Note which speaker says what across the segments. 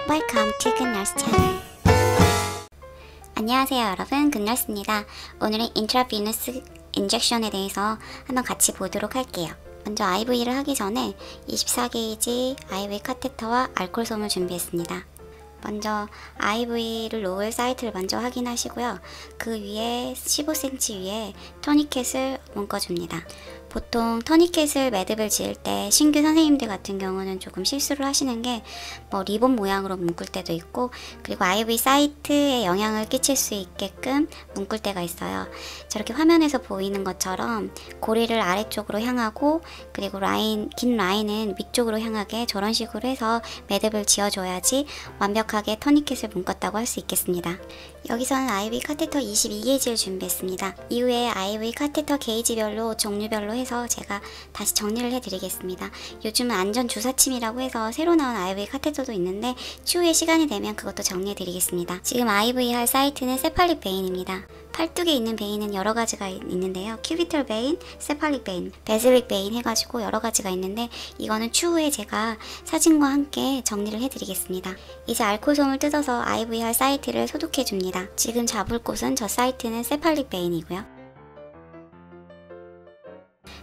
Speaker 1: Welcome to 굿널스 채널. 안녕하세요 여러분, 굿널스입니다. 오늘은 인트라비너스 인젝션에 대해서 한번 같이 보도록 할게요. 먼저 IV를 하기 전에 24게이지 IV 카테터와 알코올솜을 준비했습니다. 먼저 IV를 놓을 사이트를 먼저 확인하시고요. 그 위에 15cm 위에 토니켓을 묶어줍니다. 보통 토니켓을 매듭을 지을 때 신규 선생님들 같은 경우는 조금 실수를 하시는 게 리본 모양으로 묶을 때도 있고, 그리고 IV 사이트에 영향을 끼칠 수 있게끔 묶을 때가 있어요. 저렇게 화면에서 보이는 것처럼 고리를 아래쪽으로 향하고, 그리고 긴 라인은 위쪽으로 향하게 저런 식으로 해서 매듭을 지어줘야지 완벽하게 토니켓을 묶었다고 할 수 있겠습니다. 여기서는 IV 카테터 22게이지를 준비했습니다. 이후에 IV 카테터 게이지별로 종류별로 해서 제가 다시 정리를 해드리겠습니다. 요즘은 안전 주사침이라고 해서 새로 나온 IV 카테터도 있는데 추후에 시간이 되면 그것도 정리해드리겠습니다. 지금 IV 할 사이트는 세팔릭 베인입니다. 팔뚝에 있는 베인은 여러 가지가 있는데요. 큐비털 베인, 세팔릭 베인, 베질릭 베인 해가지고 여러 가지가 있는데, 이거는 추후에 제가 사진과 함께 정리를 해드리겠습니다. 이제 알코올솜을 뜯어서 IV 할 사이트를 소독해줍니다. 지금 잡을 곳은 저 사이트는 세팔릭 베인이고요.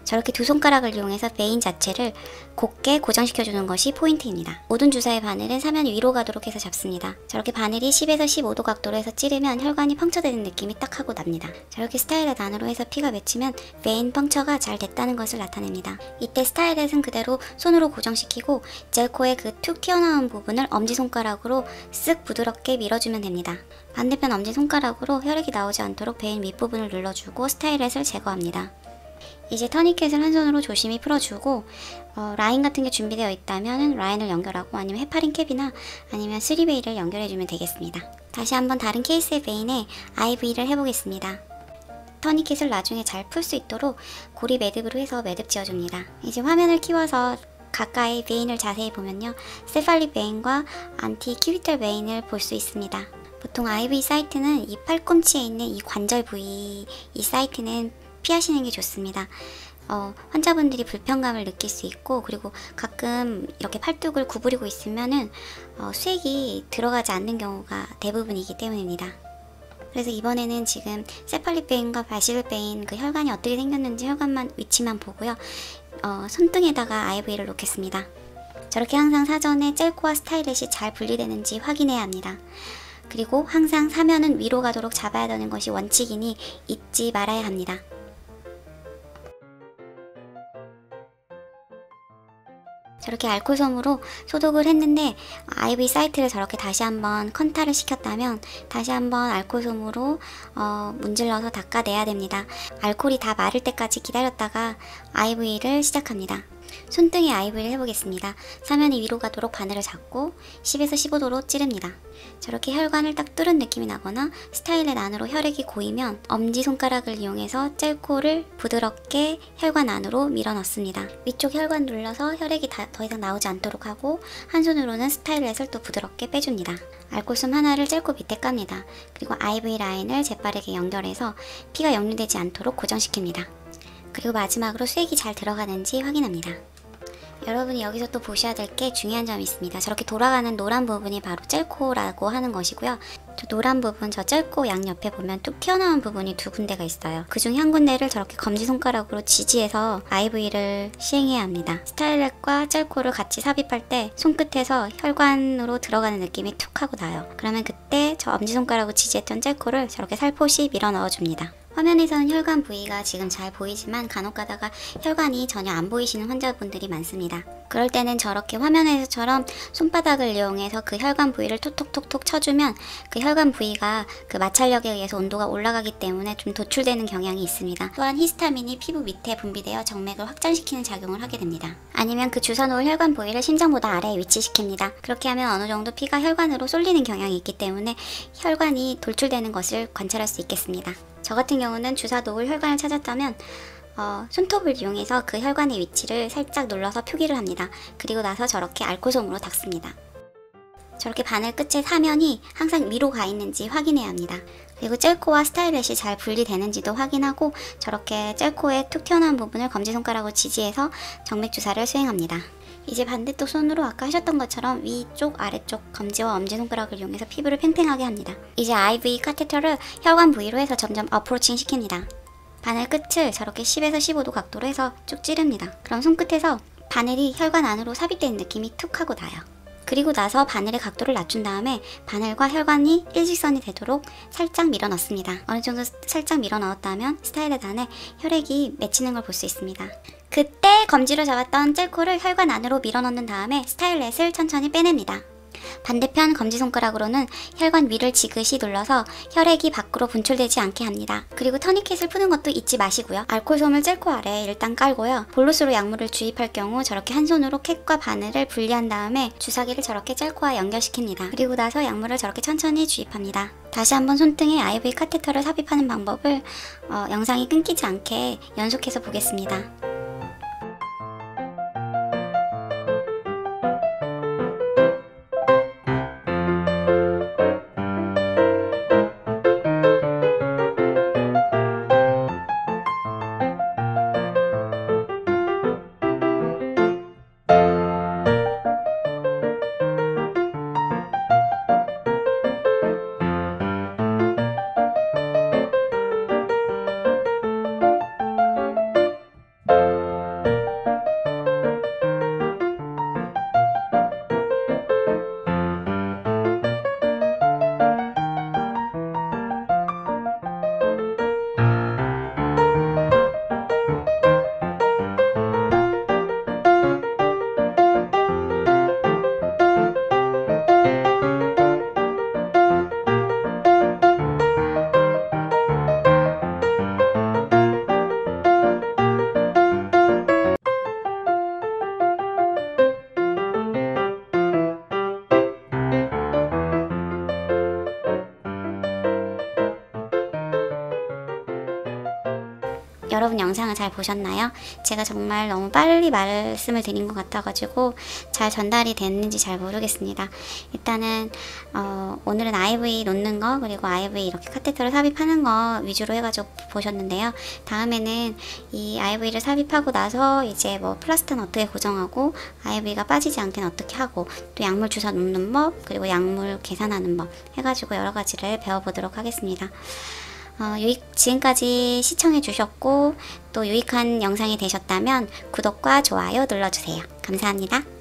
Speaker 1: 저렇게 두 손가락을 이용해서 베인 자체를 곧게 고정시켜주는 것이 포인트입니다. 모든 주사의 바늘은 사면 위로 가도록 해서 잡습니다. 저렇게 바늘이 10에서 15도 각도로 해서 찌르면 혈관이 펑쳐되는 느낌이 딱 하고 납니다. 저렇게 스타일렛 안으로 해서 피가 맺히면 베인 펑쳐가 잘 됐다는 것을 나타냅니다. 이때 스타일렛은 그대로 손으로 고정시키고 젤코의 그 툭 튀어나온 부분을 엄지손가락으로 쓱 부드럽게 밀어주면 됩니다. 반대편 엄지손가락으로 혈액이 나오지 않도록 베인 밑부분을 눌러주고 스타일렛을 제거합니다. 이제 토니켓을 한 손으로 조심히 풀어주고, 라인 같은 게 준비되어 있다면 라인을 연결하고, 아니면 헤파린 캡이나 아니면 3베이를 연결해주면 되겠습니다. 다시 한번 다른 케이스의 베인에 IV를 해보겠습니다. 토니켓을 나중에 잘 풀 수 있도록 고리 매듭으로 해서 매듭 지어줍니다. 이제 화면을 키워서 가까이 베인을 자세히 보면요, 세팔릭 베인과 안티 큐비털 베인을 볼 수 있습니다. 보통 IV 사이트는 이 팔꿈치에 있는 이 관절 부위, 이 사이트는 피하시는 게 좋습니다. 환자분들이 불편감을 느낄 수 있고, 그리고 가끔 이렇게 팔뚝을 구부리고 있으면은 수액이 들어가지 않는 경우가 대부분이기 때문입니다. 그래서 이번에는 지금 세팔릭 베인과 바실릭 베인 그 혈관이 어떻게 생겼는지 혈관만 위치만 보고요. 손등에다가 IV를 놓겠습니다. 저렇게 항상 사전에 젤코와 스타일렛이 잘 분리되는지 확인해야 합니다. 그리고 항상 사면은 위로 가도록 잡아야 되는 것이 원칙이니 잊지 말아야 합니다. 저렇게 알코올솜으로 소독을 했는데, IV 사이트를 저렇게 다시 한번 컨타를 시켰다면 다시 한번 알코올솜으로 문질러서 닦아내야 됩니다. 알코올이 다 마를 때까지 기다렸다가 IV를 시작합니다. 손등에 IV를 해보겠습니다. 사면이 위로 가도록 바늘을 잡고 10에서 15도로 찌릅니다. 저렇게 혈관을 딱 뚫은 느낌이 나거나 스타일렛 안으로 혈액이 고이면 엄지손가락을 이용해서 젤코를 부드럽게 혈관 안으로 밀어 넣습니다. 위쪽 혈관 눌러서 혈액이 더 이상 나오지 않도록 하고, 한 손으로는 스타일렛을 또 부드럽게 빼줍니다. 알코올솜 하나를 젤코 밑에 깝니다. 그리고 IV 라인을 재빠르게 연결해서 피가 역류되지 않도록 고정시킵니다. 그리고 마지막으로 수액이 잘 들어가는지 확인합니다. 여러분이 여기서 또 보셔야 될 게 중요한 점이 있습니다. 저렇게 돌아가는 노란 부분이 바로 젤코라고 하는 것이고요. 저 노란 부분, 저 젤코 양옆에 보면 뚝 튀어나온 부분이 두 군데가 있어요. 그중 한 군데를 저렇게 검지손가락으로 지지해서 IV를 시행해야 합니다. 스타일렛과 젤코를 같이 삽입할 때 손끝에서 혈관으로 들어가는 느낌이 툭 하고 나요. 그러면 그때 저 엄지손가락으로 지지했던 젤코를 저렇게 살포시 밀어 넣어줍니다. 화면에서는 혈관 부위가 지금 잘 보이지만 간혹 가다가 혈관이 전혀 안 보이시는 환자분들이 많습니다. 그럴 때는 저렇게 화면에서처럼 손바닥을 이용해서 그 혈관 부위를 톡톡톡톡 쳐주면 그 혈관 부위가 그 마찰력에 의해서 온도가 올라가기 때문에 좀 도출되는 경향이 있습니다. 또한 히스타민이 피부 밑에 분비되어 정맥을 확장시키는 작용을 하게 됩니다. 아니면 그 주사 놓을 혈관 부위를 심장보다 아래에 위치시킵니다. 그렇게 하면 어느 정도 피가 혈관으로 쏠리는 경향이 있기 때문에 혈관이 돌출되는 것을 관찰할 수 있겠습니다. 저 같은 경우는 주사 놓을 혈관을 찾았다면 손톱을 이용해서 그 혈관의 위치를 살짝 눌러서 표기를 합니다. 그리고 나서 저렇게 알코올솜으로 닦습니다. 저렇게 바늘 끝의 사면이 항상 위로 가 있는지 확인해야 합니다. 그리고 젤코와 스타일렛이 잘 분리되는지도 확인하고, 저렇게 젤코의 툭 튀어나온 부분을 검지손가락으로 지지해서 정맥주사를 수행합니다. 이제 반대쪽 손으로 아까 하셨던 것처럼 위쪽, 아래쪽 검지와 엄지손가락을 이용해서 피부를 팽팽하게 합니다. 이제 IV 카테터를 혈관 부위로 해서 점점 어프로칭 시킵니다. 바늘 끝을 저렇게 10에서 15도 각도로 해서 쭉 찌릅니다. 그럼 손끝에서 바늘이 혈관 안으로 삽입되는 느낌이 툭 하고 나요. 그리고 나서 바늘의 각도를 낮춘 다음에 바늘과 혈관이 일직선이 되도록 살짝 밀어 넣습니다. 어느 정도 살짝 밀어 넣었다면 스타일렛 안에 혈액이 맺히는 걸 볼 수 있습니다. 그때 검지로 잡았던 젤코를 혈관 안으로 밀어 넣는 다음에 스타일렛을 천천히 빼냅니다. 반대편 검지손가락으로는 혈관 위를 지그시 눌러서 혈액이 밖으로 분출되지 않게 합니다. 그리고 터니켓을 푸는 것도 잊지 마시고요. 알코올솜을 젤코 아래에 일단 깔고요. 볼로스로 약물을 주입할 경우 저렇게 한 손으로 캡과 바늘을 분리한 다음에 주사기를 저렇게 젤코와 연결시킵니다. 그리고 나서 약물을 저렇게 천천히 주입합니다. 다시 한번 손등에 IV 카테터를 삽입하는 방법을 영상이 끊기지 않게 연속해서 보겠습니다. 여러분 영상을 잘 보셨나요? 제가 정말 너무 빨리 말씀을 드린 것 같아가지고 잘 전달이 됐는지 잘 모르겠습니다. 일단은 오늘은 IV 놓는 거 그리고 IV 이렇게 카테터를 삽입하는 거 위주로 해가지고 보셨는데요. 다음에는 이 IV를 삽입하고 나서 이제 뭐 플라스터는 어떻게 고정하고 IV가 빠지지 않게 어떻게 하고 또 약물 주사 놓는 법 그리고 약물 계산하는 법 해가지고 여러 가지를 배워보도록 하겠습니다. 지금까지 시청해 주셨고 또 유익한 영상이 되셨다면 구독과 좋아요 눌러주세요. 감사합니다.